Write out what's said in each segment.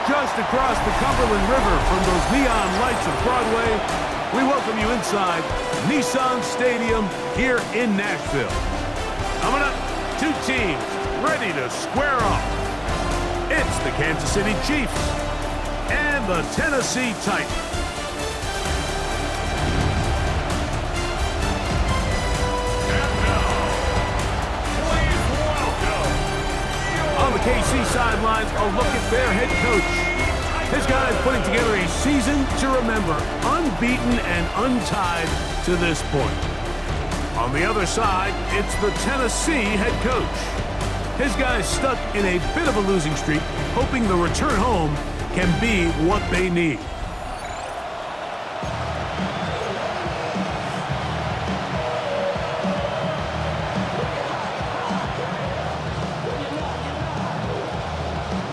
Just across the Cumberland River from those neon lights of Broadway, we welcome you inside Nissan Stadium here in Nashville. Coming up, two teams ready to square off. It's the Kansas City Chiefs and the Tennessee Titans. On the KC sidelines, a look at their head coach. This guy is putting together a season to remember, unbeaten and untied to this point. On the other side, it's the Tennessee head coach. His guys stuck in a bit of a losing streak, hoping the return home can be what they need.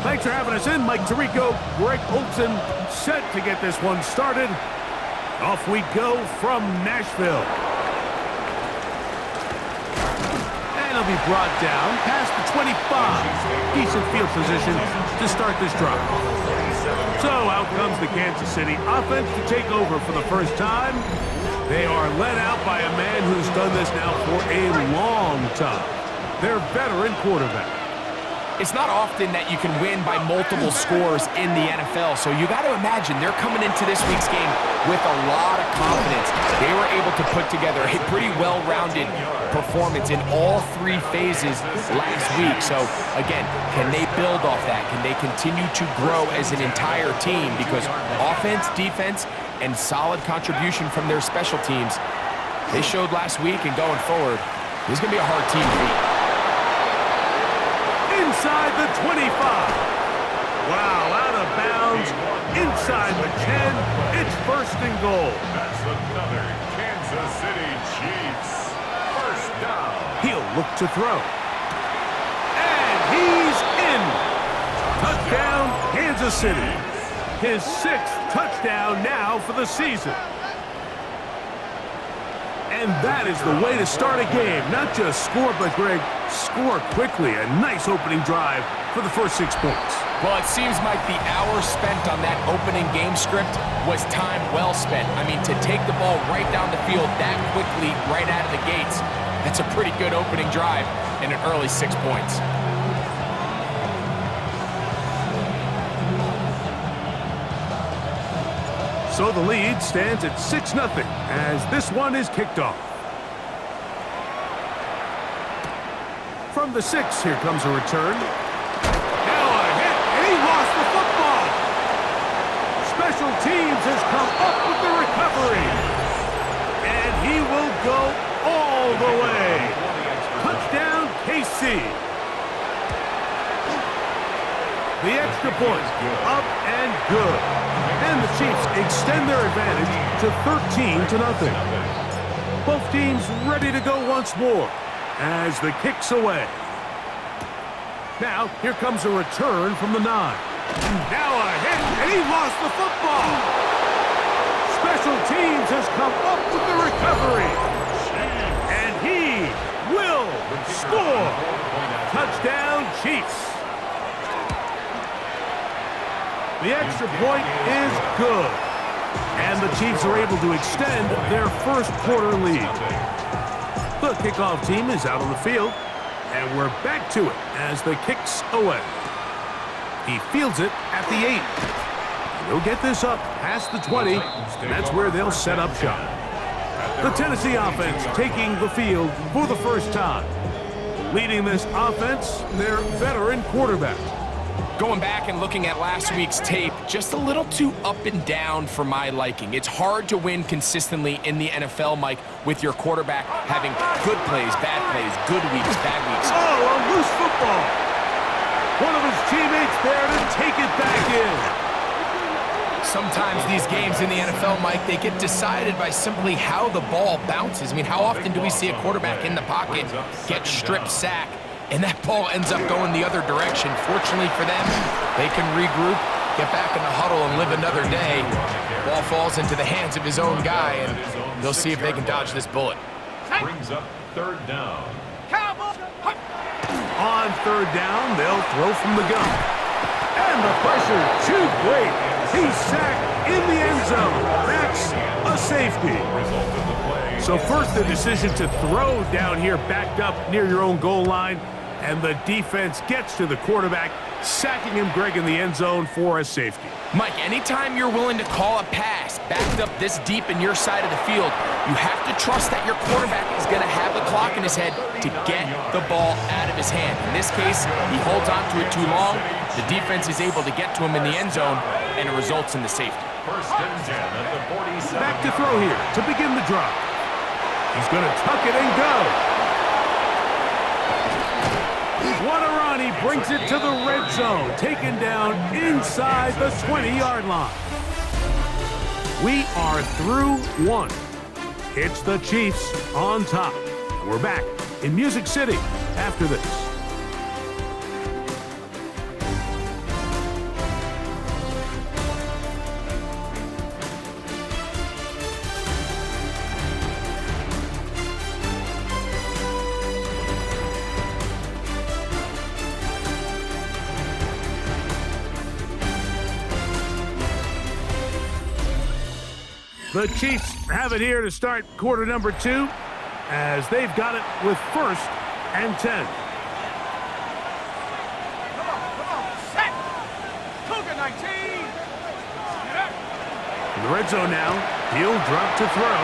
Thanks for having us in. Mike Tirico, Greg Olson, set to get this one started. Off we go from Nashville. And he'll be brought down past the 25. Decent field position to start this drive. So out comes the Kansas City offense to take over for the first time. They are led out by a man who's done this now for a long time. Their veteran quarterback. It's not often that you can win by multiple scores in the NFL, so you got to imagine they're coming into this week's game with a lot of confidence. They were able to put together a pretty well-rounded performance in all three phases last week. So, again, can they build off that? Can they continue to grow as an entire team? Because offense, defense, and solid contribution from their special teams, they showed last week, and going forward, this is going to be a hard team to beat. Inside the 25. Wow, out of bounds. Inside the 10. It's first and goal. That's another Kansas City Chiefs. First down. He'll look to throw. And he's in. Touchdown, Kansas City. His 6th touchdown now for the season. And that is the way to start a game. Not just score, but, Greg, score quickly. A nice opening drive for the first 6 points. Well, it seems like the hour spent on that opening game script was time well spent. I mean, to take the ball right down the field that quickly, right out of the gates, that's a pretty good opening drive and an early 6 points. So the lead stands at 6-0 as this one is kicked off. From the 6, here comes a return. Now a hit, and he lost the football. Special teams has come up with the recovery. And he will go all the way. Touchdown, KC. The extra point, up and good. And the Chiefs extend their advantage to 13-0. Both teams ready to go once more as the kick's away. Now, here comes a return from the 9. Now a hit, and he lost the football. Special teams has come up with the recovery. And he will score. Touchdown, Chiefs. The extra point is good. And the Chiefs are able to extend their first quarter lead. The kickoff team is out on the field. And we're back to it as the kick's away. He fields it at the 8. He'll get this up past the 20. And that's where they'll set up shop. The Tennessee offense taking the field for the first time. Leading this offense, their veteran quarterback. Going back and looking at last week's tape, just a little too up and down for my liking. It's hard to win consistently in the NFL, Mike, with your quarterback having good plays, bad plays, good weeks, bad weeks. Oh, a loose football. One of his teammates there to take it back in. Sometimes these games in the NFL, Mike, they get decided by simply how the ball bounces. I mean, how often do we see a quarterback in the pocket get strip sack, and that ball ends up going the other direction? Fortunately for them, they can regroup, get back in the huddle, and live another day. Ball falls into the hands of his own guy, and they'll see if they can dodge this bullet. Brings up third down. On third down, they'll throw from the gun. And And the pressure too great. He's sacked in the end zone. That's a safety. So first the decision to throw down here backed up near your own goal line. And the defense gets to the quarterback, sacking him, Greg, in the end zone for a safety. Mike, anytime you're willing to call a pass backed up this deep in your side of the field, you have to trust that your quarterback is going to have the clock in his head to get the ball out of his hand. In this case, he holds on to it too long. The defense is able to get to him in the end zone, and it results in the safety. First and 10 at the 47. Back to throw here to begin the drive. He's going to tuck it and go. Guarantani brings it to the red zone, taken down inside the 20-yard line. We are through one. It's the Chiefs on top. And we're back in Music City after this. The Chiefs have it here to start quarter number 2 as they've got it with first and 10. Come on, set! Cougar 19! In the red zone now, he'll drop to throw.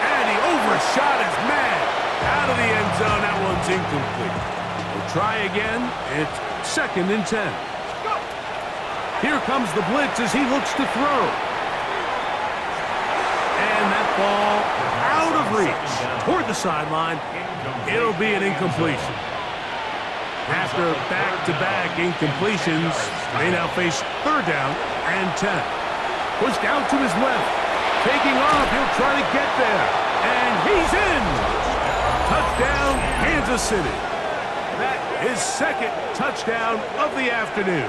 And he overshot his man. Out of the end zone, that one's incomplete. We'll try again. It's second and 10. Here comes the blitz as he looks to throw. And that ball out of reach toward the sideline. It'll be an incompletion. After back-to-back incompletions, they now face third down and 10. Push down to his left. Taking off, he'll try to get there. And he's in! Touchdown, Kansas City. That is second touchdown of the afternoon.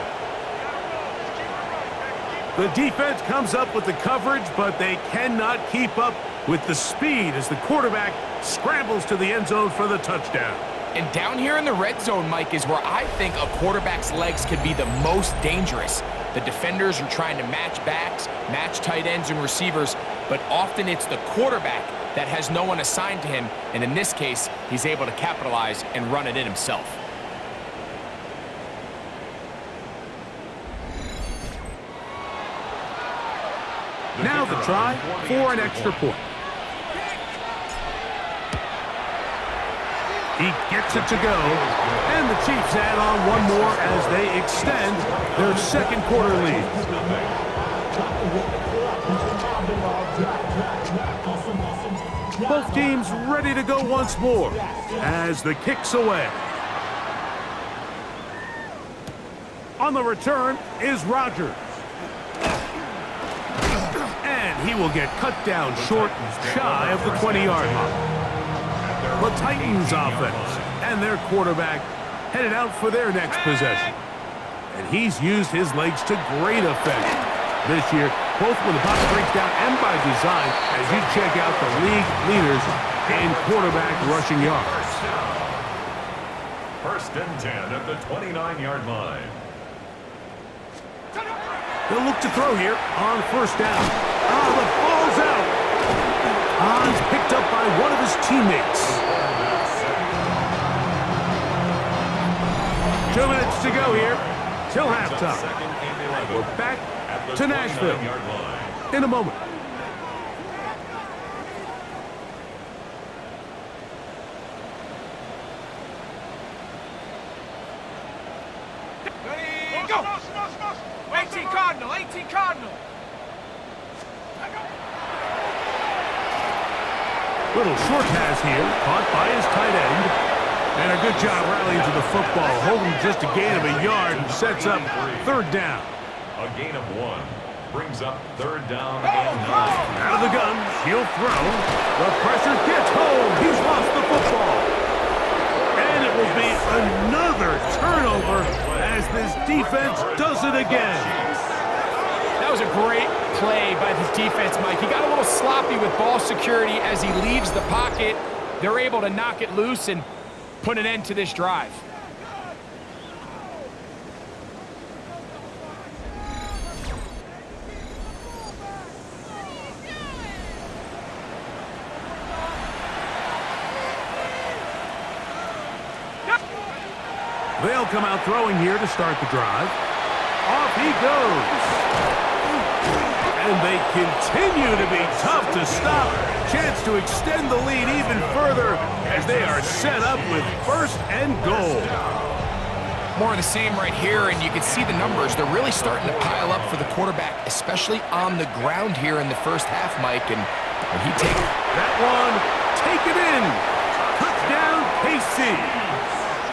The defense comes up with the coverage, but they cannot keep up with the speed as the quarterback scrambles to the end zone for the touchdown. And down here in the red zone, Mike, is where I think a quarterback's legs can be the most dangerous. The defenders are trying to match backs, match tight ends and receivers, but often it's the quarterback that has no one assigned to him, and in this case, he's able to capitalize and run it in himself. Now the try for an extra point. He gets it to go, and the Chiefs add on one more as they extend their second quarter lead. Both teams ready to go once more as the kick's away. On the return is Rodgers. And he will get cut down short, shy of the 20-yard line. The Titans offense and their quarterback headed out for their next possession. And he's used his legs to great effect this year, both when the pocket breaks down and by design, as you check out the league leaders in quarterback rushing yards. First and 10 at the 29-yard line. They'll look to throw here on first down. Oh, the ball's out. He's picked up by one of his teammates. 2 minutes to go here till halftime. We're back to Nashville in a moment. Ready, go! 18 Cardinal, 18 Cardinal! Little short pass here, caught by his tight end. And a good job rallying to the football, holding just a gain of a yard and sets up third down. A gain of 1 brings up third down and 9. Out of the gun, he'll throw. The pressure gets home. He's lost the football. And it will be another turnover as this defense does it again. That was a great play by the defense, Mike. He got a little sloppy with ball security as he leaves the pocket. They're able to knock it loose and put an end to this drive. They'll come out throwing here to start the drive. Off he goes. And they continue to be tough to stop. Chance to extend the lead even further as they are set up with 1st and goal. More of the same right here, and you can see the numbers. They're really starting to pile up for the quarterback, especially on the ground here in the first half, Mike. And when he takes that one, take it in. Touchdown, KC.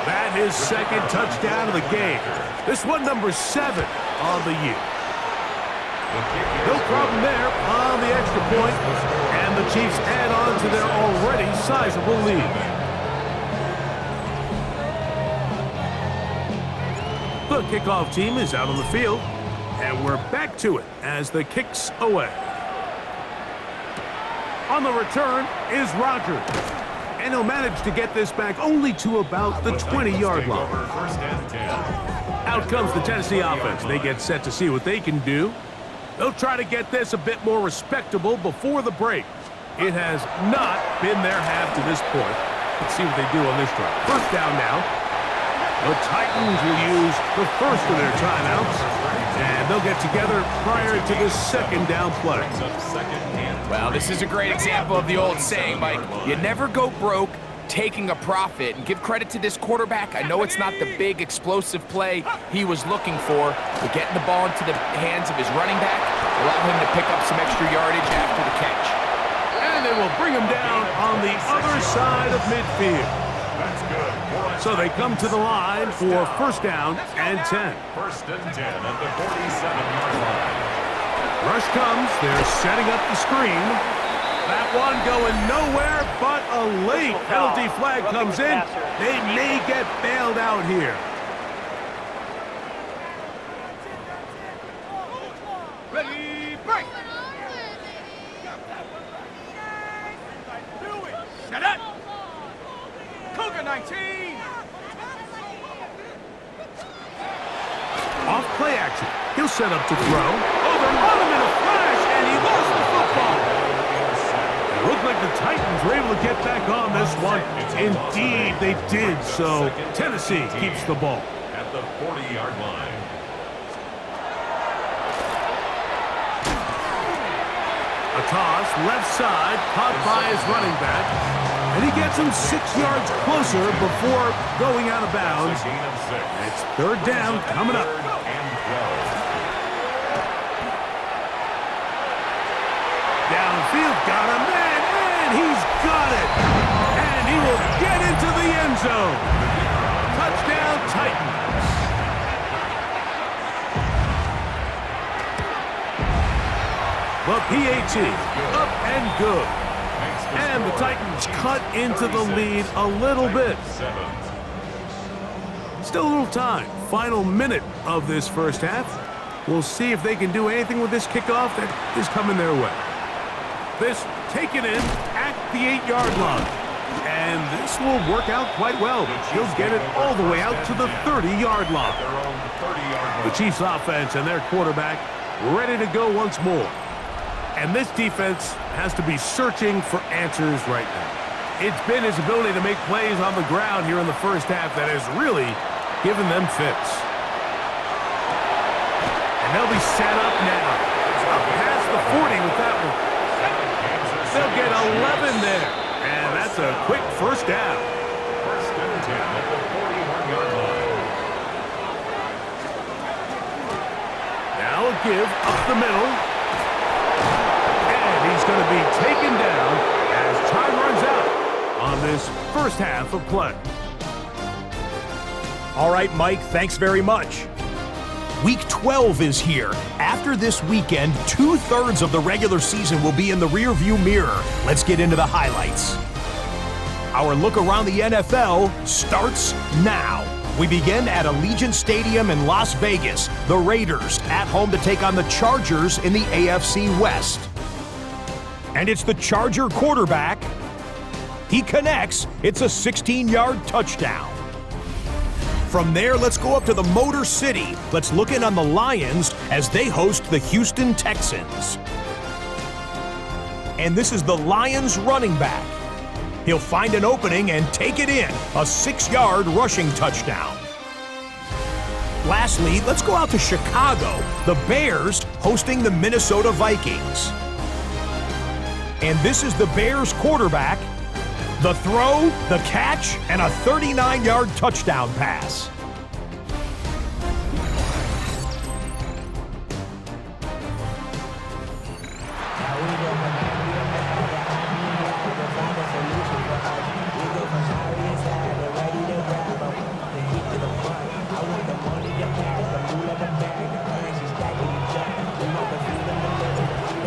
That is 2nd touchdown of the game. This one, number 7 on the year. No problem there on the extra point, and the Chiefs add on to their already sizable lead. The kickoff team is out on the field, and we're back to it as the kick's away. On the return is Rodgers, and he'll manage to get this back only to about the 20-yard line. Out comes the Tennessee offense. They get set to see what they can do. They'll try to get this a bit more respectable before the break. It has not been their half to this point. Let's see what they do on this drive. First down now. The Titans will use the first of their timeouts, and they'll get together prior to the 2nd down play. Well, this is a great example of the old saying, Mike. You never go broke taking a profit. And give credit to this quarterback. I know it's not the big explosive play he was looking for, but getting the ball into the hands of his running back allow him to pick up some extra yardage after the catch. And they will bring him down on the other side of midfield. So they come to the line for 1st down and 10. 1st and 10 at the 47-yard line. Rush comes. They're setting up the screen. That one going nowhere, but a late penalty flag comes in. They may get bailed out here. Ready, break. Set up. Cougar 19. Off play action. He'll set up to throw. Oh, they're on him in a flash, and he lost the football. It looked like the Titans were able to get back on this one. Indeed, they did. So Tennessee keeps the ball. At the 40-yard line. A toss, left side, caught by his running back. And he gets him 6 yards closer before going out of bounds. It's 3rd down coming up. Downfield, got a man, and he's got it. And he will get into the end zone. Touchdown, Titans. The PAT, up and good. And the Titans cut into the lead a little bit. Still a little time. Final minute of this first half. We'll see if they can do anything with this kickoff that is coming their way. This taken in at the 8-yard line. And this will work out quite well. He'll get it all the way out to the 30-yard line. The Chiefs offense and their quarterback ready to go once more. And this defense has to be searching for answers right now. It's been his ability to make plays on the ground here in the first half that has really given them fits. And they'll be set up now. Up past the 40 with that one. They'll get 11 there. And that's a quick first down. 1st and 10 at the 41-yard line. Now a give up the middle. He's going to be taken down as time runs out on this first half of play. All right, Mike, thanks very much. Week 12 is here. After this weekend, 2/3 of the regular season will be in the rearview mirror. Let's get into the highlights. Our look around the NFL starts now. We begin at Allegiant Stadium in Las Vegas. The Raiders at home to take on the Chargers in the AFC West. And it's the Charger quarterback. He connects. It's a 16-yard touchdown. From there, let's go up to the Motor City. Let's look in on the Lions as they host the Houston Texans. And this is the Lions running back. He'll find an opening and take it in. A 6-yard rushing touchdown. Lastly, let's go out to Chicago. The Bears hosting the Minnesota Vikings. And this is the Bears quarterback. The throw, the catch, and a 39-yard touchdown pass.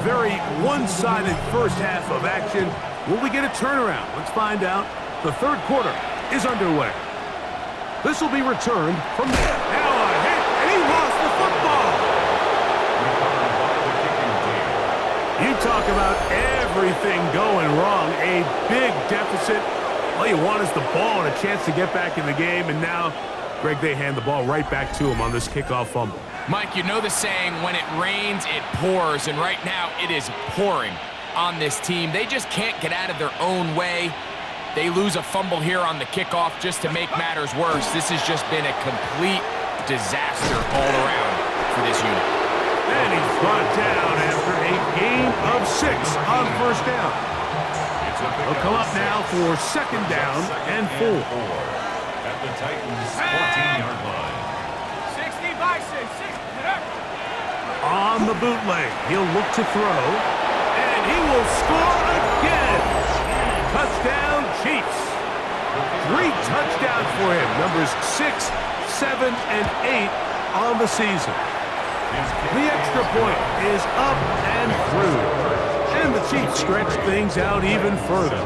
Very one-sided first half of action. Will we get a turnaround? Let's find out. The third quarter is underway. This will be returned from there. Now a hit, and he lost the football. You talk about everything going wrong. A big deficit. All you want is the ball and a chance to get back in the game, and now, Greg, they hand the ball right back to him on this kickoff fumble. Mike, you know the saying, when it rains, it pours, and right now it is pouring on this team. They just can't get out of their own way. They lose a fumble here on the kickoff just to make matters worse. This has just been a complete disaster all around for this unit. And he's brought down after a gain of 6 on first down. He'll come up now for second down and 4. At the Titans' 14-yard line. 60 by 6. On the bootleg, he'll look to throw, and he will score again. Touchdown, Chiefs. 3 touchdowns for him, numbers 6, 7, and 8 on the season. The extra point is up and through, and the Chiefs stretch things out even further.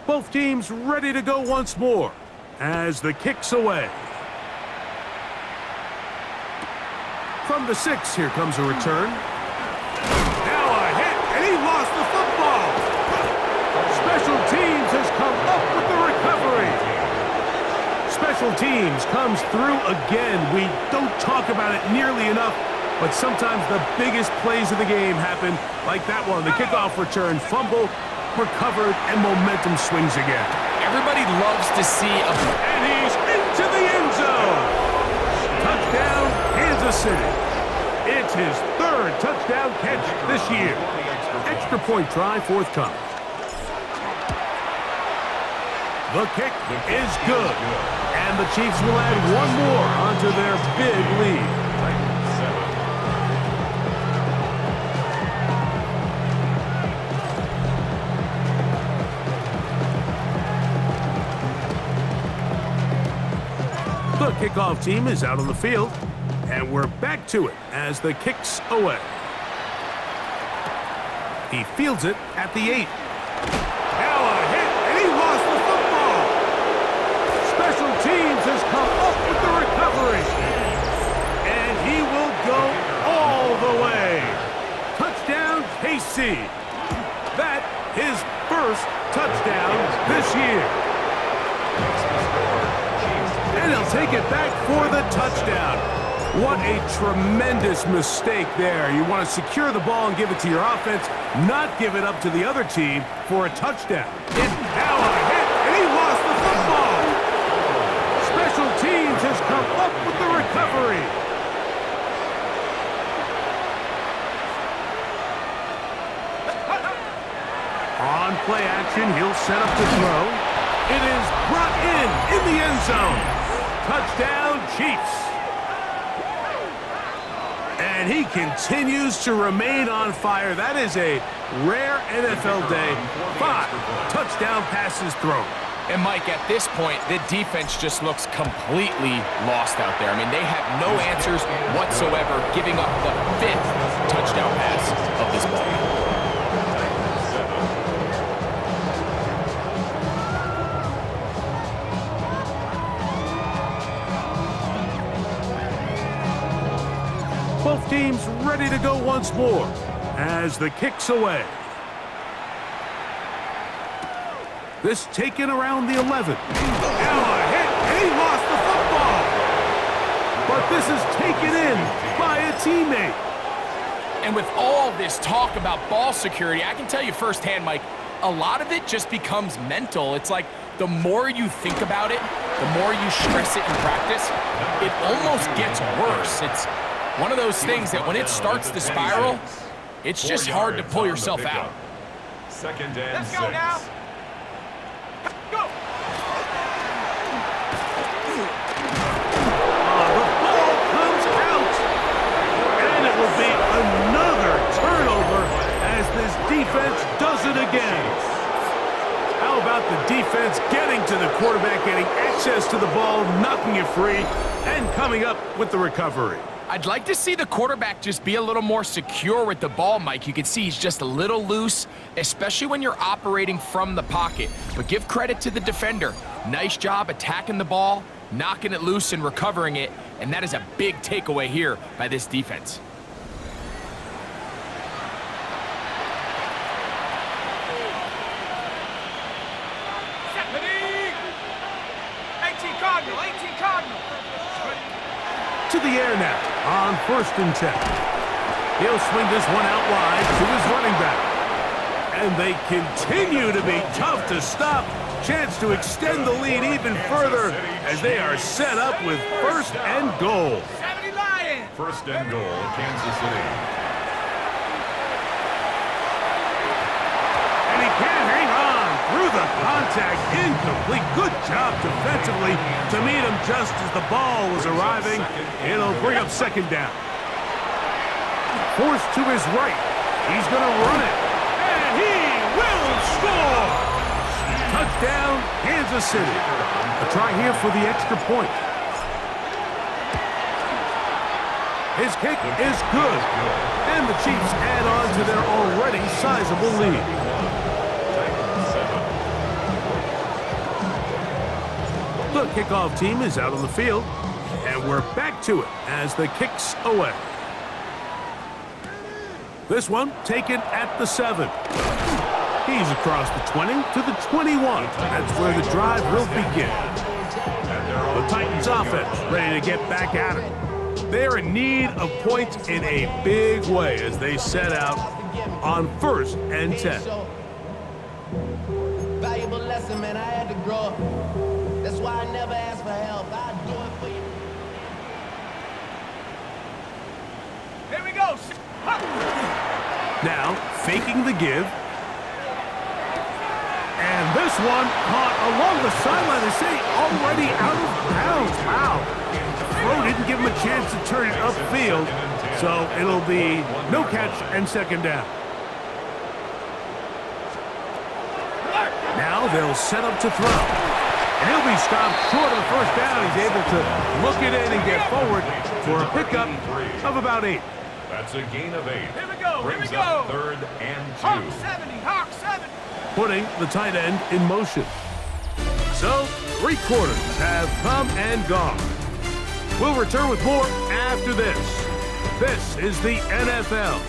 Both teams ready to go once more as the kick's away. From the 6, here comes a return. Now a hit, and he lost the football. Special teams has come up with the recovery. Special teams comes through again. We don't talk about it nearly enough, but sometimes the biggest plays of the game happen like that one. The kickoff return, fumble, recovered, and momentum swings again. Everybody loves to see a... And he's into the end zone. Touchdown, Kansas City. It's his 3rd touchdown catch this year. Extra point try forthcoming. The kick is good. And the Chiefs will add one more onto their big lead. The kickoff team is out on the field, and we're back to it as the kick's away. He fields it at the 8. Now a hit, and he lost the football. Special teams has come up with the recovery, and he will go all the way. Touchdown, KC. That his first touchdown this year. And he'll take it back for the touchdown. What a tremendous mistake there. You want to secure the ball and give it to your offense, not give it up to the other team for a touchdown. And now a hit, and he lost the football. Special teams has come up with the recovery. On play action, he'll set up to throw. It is brought in the end zone. Touchdown, Chiefs. And he continues to remain on fire. That is a rare NFL day. 5 touchdown passes thrown. And Mike, at this point, the defense just looks completely lost out there. I mean, they have no answers whatsoever, giving up the 5th touchdown pass of this ball game. Both teams ready to go once more as the kick's away. This taken around the 11. Now a hit, and he lost the football. But this is taken in by a teammate. And with all this talk about ball security, I can tell you firsthand, Mike, a lot of it just becomes mental. It's like the more you think about it, the more you stress it in practice, it almost gets worse. It's one of those things that when it starts to spiral, it's just hard to pull yourself out. Second and Let's 6. go now. Go. The ball comes out. And it will be another turnover as this defense does it again. How about the defense getting to the quarterback, getting access to the ball, knocking it free, and coming up with the recovery? I'd like to see the quarterback just be a little more secure with the ball, Mike. You can see he's just a little loose, especially when you're operating from the pocket. But give credit to the defender. Nice job attacking the ball, knocking it loose and recovering it, and that is a big takeaway here by this defense. Ready. 18 Cardinal, 18 Cardinal. To the air now on 1st and 10. He'll swing this one out wide to his running back. And they continue to be tough to stop. Chance to extend the lead even further as they are set up with 1st and goal. 70 Lions. First and goal, Kansas City. And he can't hang on through the contact. Incomplete. Good job defensively to meet him just as the ball was arriving. It'll bring up 2nd down. Forced to his right. He's going to run it. And he will score! Touchdown, Kansas City. A try here for the extra point. His kick is good. And the Chiefs add on to their already sizable lead. The kickoff team is out on the field, and we're back to it as the kick's away. This one taken at the 7. He's across the 20 to the 21. That's where the drive will begin. The Titans offense ready to get back at it. They're in need of points in a big way as they set out on 1st and 10. Valuable lesson, man. I had to grow up. That's why I never ask for help. I do it for you. Here we go. Now, faking the give. And this one caught along the sideline. They say already out of bounds. Wow. The throw didn't give him a chance to turn it upfield. So it'll be no catch and 2nd down. Now they'll set up to throw. And he'll be stopped short of the 1st down. He's able to look it in and get forward for a pickup of about 8. That's a gain of 8. Here we go. Here we Brings up go. 3rd and 2. Hawk 70. Hawk 70. Putting the tight end in motion. So, 3 quarters have come and gone. We'll return with more after this. This is the NFL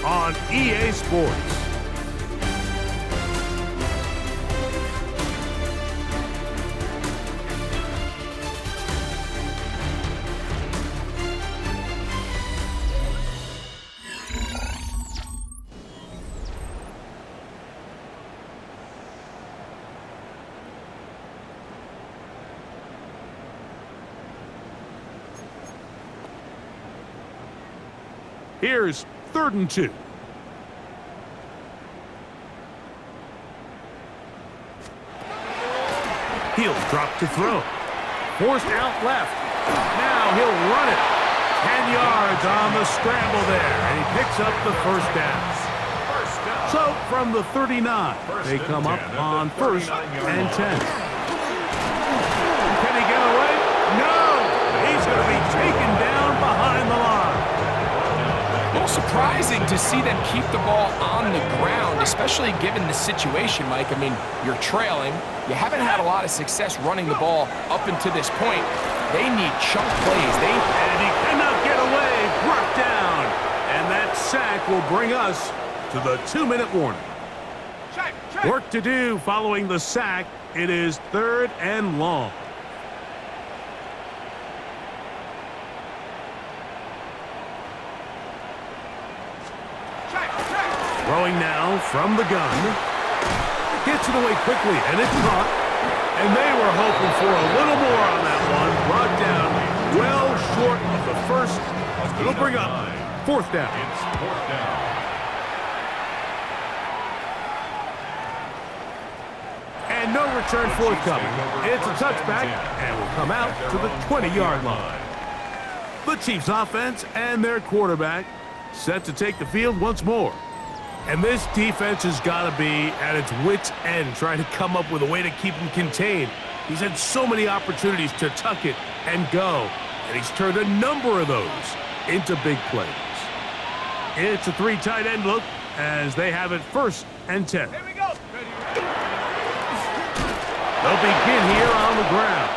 on EA Sports. Here's 3rd and 2. He'll drop to throw. Forced out left. Now he'll run it. 10 yards on the scramble there, and he picks up the first down. So from the 39, they come up on 1st and 10. Can he get away? No! He's going to be taken down behind the line. A little surprising to see them keep the ball on the ground, especially given the situation, Mike. I mean, you're trailing. You haven't had a lot of success running the ball up until this point. They need chunk plays. And he cannot get away. Brought down. And that sack will bring us to the 2-minute warning. Work to do following the sack. It is 3rd and long. Throwing now from the gun. Gets it away quickly, and it's caught. And they were hoping for a little more on that one. Brought down well short of the first. It'll bring up 4th down. It's 4th down. And no return forthcoming. It's a touchback, and will come out to the 20-yard line. The Chiefs offense and their quarterback set to take the field once more. And this defense has got to be at its wits' end, trying to come up with a way to keep him contained. He's had so many opportunities to tuck it and go, and he's turned a number of those into big plays. It's a 3 tight end look as they have it 1st and 10. Here we go. They'll begin here on the ground.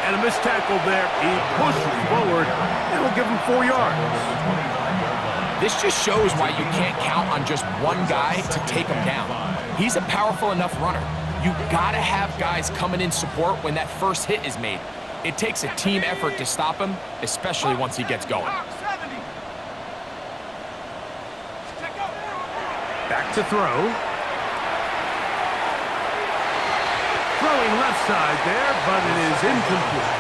And a missed tackle there. He pushes forward, and will give him 4 yards. This just shows why you can't count on just one guy to take him down. He's a powerful enough runner. You gotta have guys coming in support when that first hit is made. It takes a team effort to stop him, especially once he gets going. Back to throw. Throwing left side there, but it is incomplete.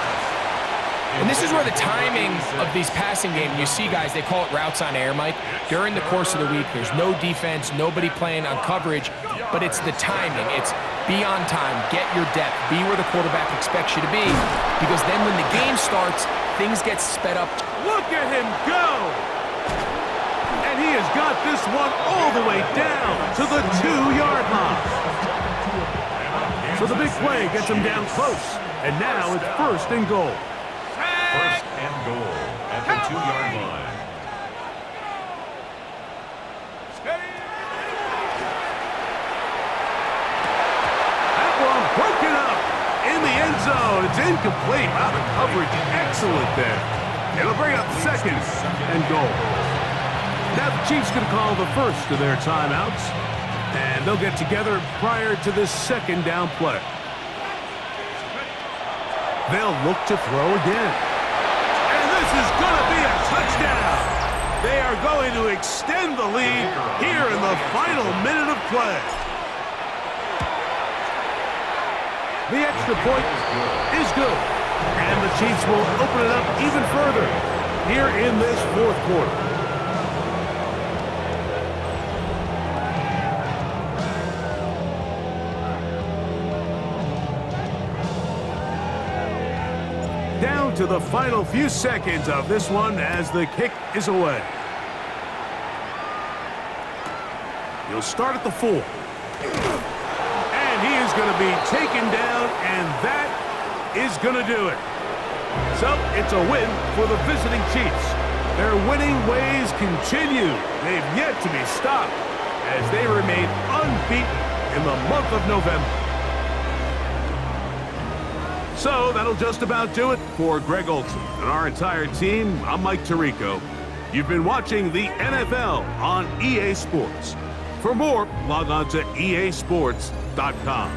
And this is where the timing of these passing games, you see guys, they call it routes on air, Mike. During the course of the week, there's no defense, nobody playing on coverage, but it's the timing. It's be on time, get your depth, be where the quarterback expects you to be, because then when the game starts, things get sped up. Look at him go! And he has got this one all the way down to the 2-yard line. So the big play gets him down close, and now it's 1st and goal. 1st and goal at the 2-yard line. That one broken up in the end zone. It's incomplete. Wow, the coverage excellent there. It'll bring up 2nd and goal. Now the Chiefs can call the first of their timeouts, and they'll get together prior to this 2nd down play. They'll look to throw again. This is going to be a touchdown. They are going to extend the lead here in the final minute of play. The extra point is good, and the Chiefs will open it up even further here in this 4th quarter. Down to the final few seconds of this one as the kick is away. He'll start at the 4. And he is going to be taken down, and that is going to do it. So it's a win for the visiting Chiefs. Their winning ways continue. They've yet to be stopped as they remain unbeaten in the month of November. So that'll just about do it for Greg Olsen and our entire team. I'm Mike Tirico. You've been watching the NFL on EA Sports. For more, log on to easports.com.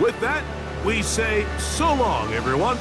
With that, we say so long, everyone.